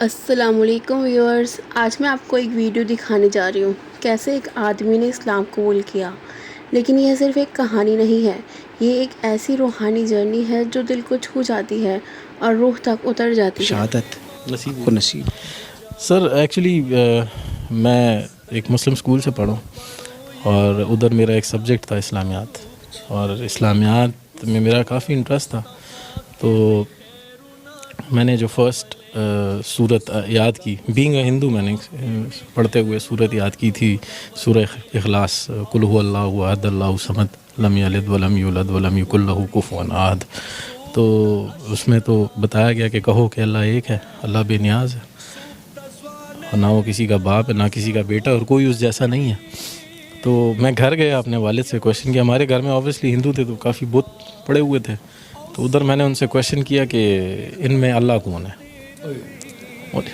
السلام علیکم ویورز، آج میں آپ کو ایک ویڈیو دکھانے جا رہی ہوں کیسے ایک آدمی نے اسلام قبول کیا. لیکن یہ صرف ایک کہانی نہیں ہے، یہ ایک ایسی روحانی جرنی ہے جو دل کو چھو جاتی ہے اور روح تک اتر جاتی ہے. شہادت کو نصیب. سر ایکچولی میں ایک مسلم اسکول سے پڑھا اور ادھر میرا ایک سبجیکٹ تھا اسلامیات، اور اسلامیات میں میرا کافی انٹرسٹ تھا. تو میں نے جو فرسٹ سورت یاد کی، بینگ اے ہندو، میں نے پڑھتے ہوئے سورت یاد کی تھی، سورہ اخلاص، قل هو اللہ احد اللہ الصمد لم یلد ولم یولد ولم یکن لہ کفوا احد. تو اس میں تو بتایا گیا کہ کہو کہ اللہ ایک ہے، اللہ بے نیاز ہے، اور نہ وہ کسی کا باپ ہے نہ کسی کا بیٹا، اور کوئی اس جیسا نہیں ہے. تو میں گھر گیا، اپنے والد سے کویشچن کیا. ہمارے گھر میں اوبویسلی ہندو تھے تو کافی بت پڑے ہوئے تھے. تو ادھر میں نے ان سے کویشچن کیا کہ ان میں اللہ کون ہے،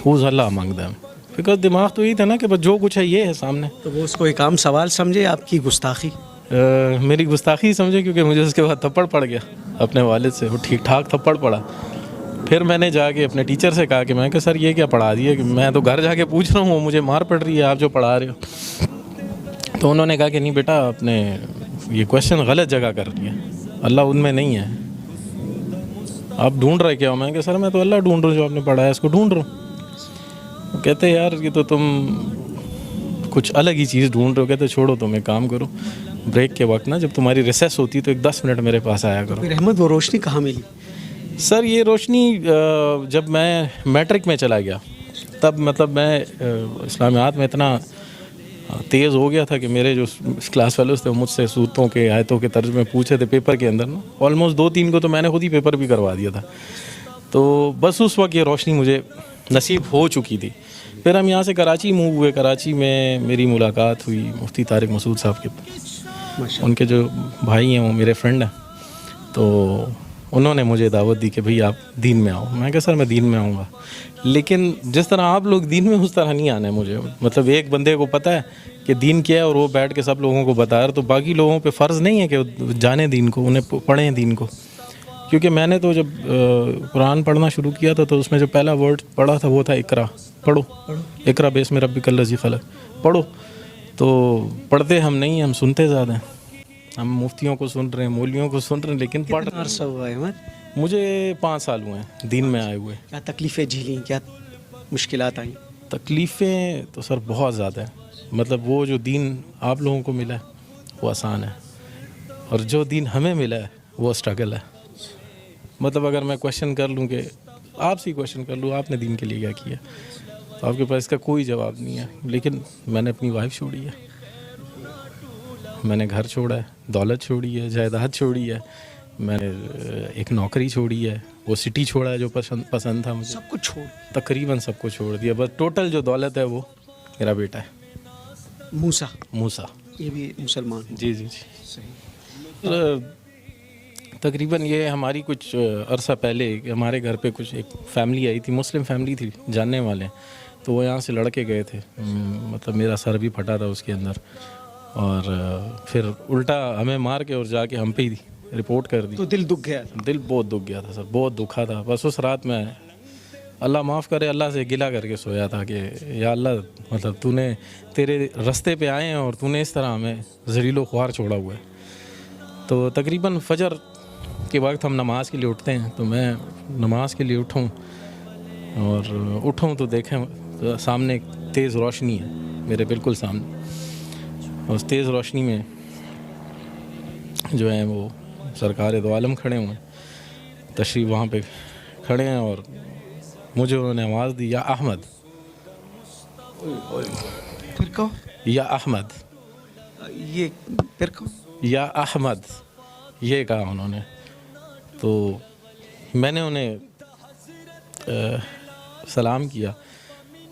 who's Allah among them. Because دماغ تو یہی تھا نا کہ بس جو کچھ ہے یہ ہے سامنے. تو وہ اس کو ایک عام سوال سمجھے، آپ کی گستاخی؟ میری گستاخی سمجھے، کیونکہ مجھے اس کے بعد تھپڑ پڑ گیا اپنے والد سے، وہ ٹھیک ٹھاک تھپڑ پڑا. پھر میں نے جا کے اپنے ٹیچر سے کہا کہ سر یہ کیا پڑھا دیا، کہ میں تو گھر جا کے پوچھ رہا ہوں، مجھے مار پڑ رہی ہے آپ جو پڑھا رہے ہو. تو انہوں نے کہا کہ نہیں بیٹا، آپ نے یہ کویشچن غلط جگہ کر دیا، اللہ ان میں نہیں ہے، آپ ڈھونڈ رہے کیا ہو. میں کہ سر میں تو اللہ ڈھونڈ رہا ہوں، جو آپ نے پڑھا ہے اس کو ڈھونڈ رہا ہوں. کہتے یار یہ تو تم کچھ الگ ہی چیز ڈھونڈ رہے ہو. کہتے چھوڑو، تم ایک کام کرو، بریک کے وقت نا جب تمہاری ریسیس ہوتی تو ایک 10 منٹ میرے پاس آیا کرو. پھر احمد وہ روشنی کہاں ملی؟ سر یہ روشنی جب میں میٹرک میں چلا گیا، تب مطلب میں اسلامیات میں اتنا تیز ہو گیا تھا کہ میرے جو کلاس فیلوز تھے وہ مجھ سے صورتوں کے آیتوں کے ترجمے پوچھے تھے پیپر کے اندر نا. آلموسٹ 2-3 کو تو میں نے خود ہی پیپر بھی کروا دیا تھا. تو بس اس وقت یہ روشنی مجھے نصیب ہو چکی تھی. پھر ہم یہاں سے کراچی موو ہوئے. کراچی میں میری ملاقات ہوئی مفتی طارق مسعود صاحب کے، ان کے جو بھائی ہیں وہ میرے فرینڈ ہیں. تو انہوں نے مجھے دعوت دی کہ بھئی آپ دین میں آؤ. میں کہا سر میں دین میں آؤں گا، لیکن جس طرح آپ لوگ دین میں اس طرح نہیں آنا ہے مجھے. مطلب ایک بندے کو پتہ ہے کہ دین کیا ہے اور وہ بیٹھ کے سب لوگوں کو بتا رہا، تو باقی لوگوں پہ فرض نہیں ہے کہ جانیں دین کو، انہیں پڑھیں دین کو. کیونکہ میں نے تو جب قرآن پڑھنا شروع کیا تھا تو اس میں جو پہلا ورڈ پڑھا تھا وہ تھا اقرا. پڑھو، اقرا باسم ربک الذی خلق، پڑھو. تو پڑھتے ہم نہیں، ہم سنتے زیادہ ہیں. ہم مفتیوں کو سن رہے ہیں، مولویوں کو سن رہے ہیں، لیکن پڑھ کتنا عرصہ ہوا احمد؟ مجھے 5 سال ہوئے ہیں دین میں آئے ہوئے. کیا تکلیفیں جھیلیں، کیا مشکلات آئیں؟ تکلیفیں تو سر بہت زیادہ ہیں. مطلب وہ جو دین آپ لوگوں کو ملا ہے وہ آسان ہے، اور جو دین ہمیں ملا ہے وہ اسٹرگل ہے. مطلب اگر میں کویشچن کر لوں، کہ آپ سے کویشچن کر لوں آپ نے دین کے لیے کیا کیا، تو آپ کے پاس اس کا کوئی جواب نہیں ہے. لیکن میں نے اپنی وائف چھوڑی ہے، میں نے گھر چھوڑا ہے، دولت چھوڑی ہے، جائیداد چھوڑی ہے، میں نے ایک نوکری چھوڑی ہے، وہ سٹی چھوڑا ہے جو پسند تھا مجھے، سب کچھ چھوڑ، تقریباً سب کو چھوڑ دیا. بس ٹوٹل جو دولت ہے وہ میرا بیٹا ہے موسیٰ. یہ بھی مسلمان؟ جی جی جی صحیح. تقریباً یہ ہماری کچھ عرصہ پہلے ہمارے گھر پہ کچھ ایک فیملی آئی تھی، مسلم فیملی تھی، جاننے والے. تو وہ یہاں سے لڑکے گئے تھے، مطلب میرا سر بھی پھٹا تھا اس کے اندر، اور پھر الٹا ہمیں مار کے اور جا کے ہم پہ ہی رپورٹ کر دی. تو دل دکھ گیا؟ دل بہت دکھ گیا تھا سر، بہت دکھا تھا. بس اس رات میں اللہ معاف کرے اللہ سے گلہ کر کے سویا تھا کہ یا اللہ، مطلب تو نے تیرے رستے پہ آئے ہیں اور تو نے اس طرح ہمیں ذلیل و خوار چھوڑا ہوا ہے. تو تقریباً فجر کے وقت ہم نماز کے لیے اٹھتے ہیں، تو میں نماز کے لیے اٹھوں تو دیکھیں سامنے ایک تیز روشنی ہے میرے بالکل سامنے. اس تیز روشنی میں جو ہیں وہ سرکار دو عالم کھڑے ہوئے ہیں، تشریف وہاں پہ کھڑے ہیں، اور مجھے انہوں نے آواز دی یا احمد. پھر کہو یا احمد، یہ پھر کہو یا احمد، یہ کہا انہوں نے. تو میں نے انہیں سلام کیا.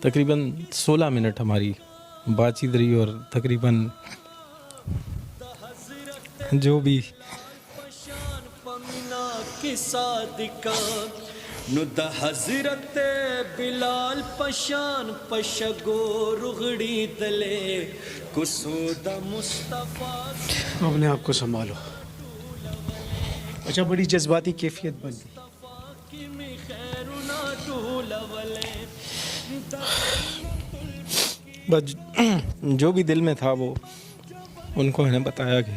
تقریباً 16 منٹ ہماری بات چیت رہی، اور تقریباً جو بھی ندا حضرت بلال پشان پشگو رغڑی دلے کسودہ مصطفیٰ. اپنے آپ کو سنبھالو. اچھا، بڑی جذباتی کیفیت بن گئی. بس جو بھی دل میں تھا وہ ان کو میں نے بتایا کہ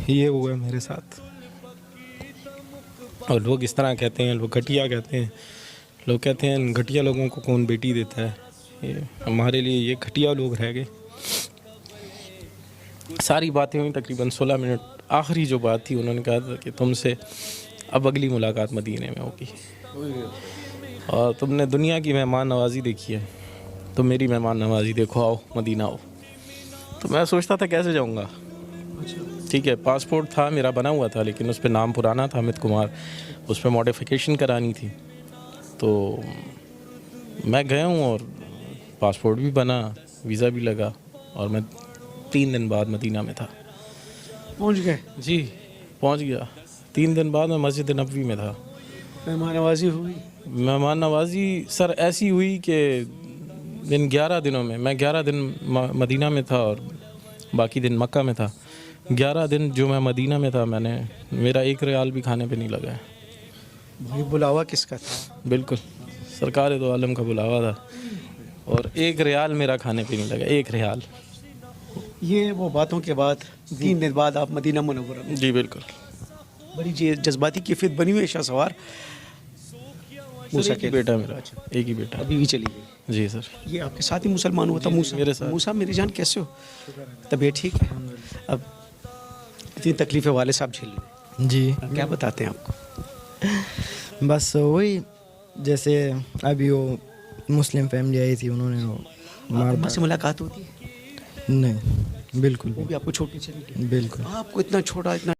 یہ ہوا ہے میرے ساتھ. اور لوگ اس طرح کہتے ہیں, لوگ گھٹیا کہتے ہیں, لوگ کہتے ہیں گھٹیا لوگوں کو کون بیٹی دیتا ہے. یہ ہمارے لیے یہ گھٹیا لوگ رہ گئے. ساری باتیں ہوئیں تقریباً 16 منٹ. آخری جو بات تھی انہوں نے کہا تھا کہ تم سے اب اگلی ملاقات مدینے میں ہوگی, اور تم نے دنیا کی مہمان نوازی دیکھی ہے, تو میری مہمان نوازی دیکھو, آؤ مدینہ آؤ. تو میں سوچتا تھا کیسے جاؤں گا. ٹھیک ہے, پاسپورٹ تھا میرا بنا ہوا تھا, لیکن اس پہ نام پرانا تھا امیت کمار, اس پہ ماڈیفیکیشن کرانی تھی. تو میں گیا ہوں اور پاسپورٹ بھی بنا, ویزا بھی لگا, اور میں 3 دن بعد مدینہ میں تھا. پہنچ گئے؟ جی پہنچ گیا. 3 دن بعد میں مسجد نبوی میں تھا. مہمان نوازی ہوئی؟ مہمان نوازی سر ایسی ہوئی کہ 11 دنوں میں 11 دن مدینہ میں تھا اور باقی دن مکہ میں تھا. 11 دن جو میں مدینہ میں تھا, میرا 1 ریال بھی کھانے پہ نہیں لگا ہے. یہ بلاوا کس کا تھا؟ بالکل سرکار دو عالم کا بلاوا تھا, اور 1 ریال میرا کھانے پہ نہیں لگا, 1 ریال. یہ وہ باتوں کے بعد 3 دن بعد آپ مدینہ منورہ میں. جی بالکل. بڑی جذباتی کیفیت بنی ہوئی ہے شاہ سوار. موسیٰ ایک ہی بیٹا میرا, ایک ہی بیٹا. ابھی بھی چلی گئی؟ جی سر. یہ آپ کے ساتھ ہی مسلمان ہوا تھا موسیٰ؟ میرے ساتھ. موسیٰ میری جان کیسے ہو؟ طبیعت ٹھیک ہے؟ اب اتنی تکلیفیں والد صاحب جھیل لیں, جی کیا بتاتے ہیں آپ کو؟ بس وہی جیسے ابھی وہ مسلم فیملی آئی تھی, انہوں نے وہ ماں سے ملاقات ہوتی ہے؟ نہیں بالکل وہ بھی آپ کو چھوڑ کے چلی گئی؟ بالکل. آپ کو اتنا چھوٹا, اتنا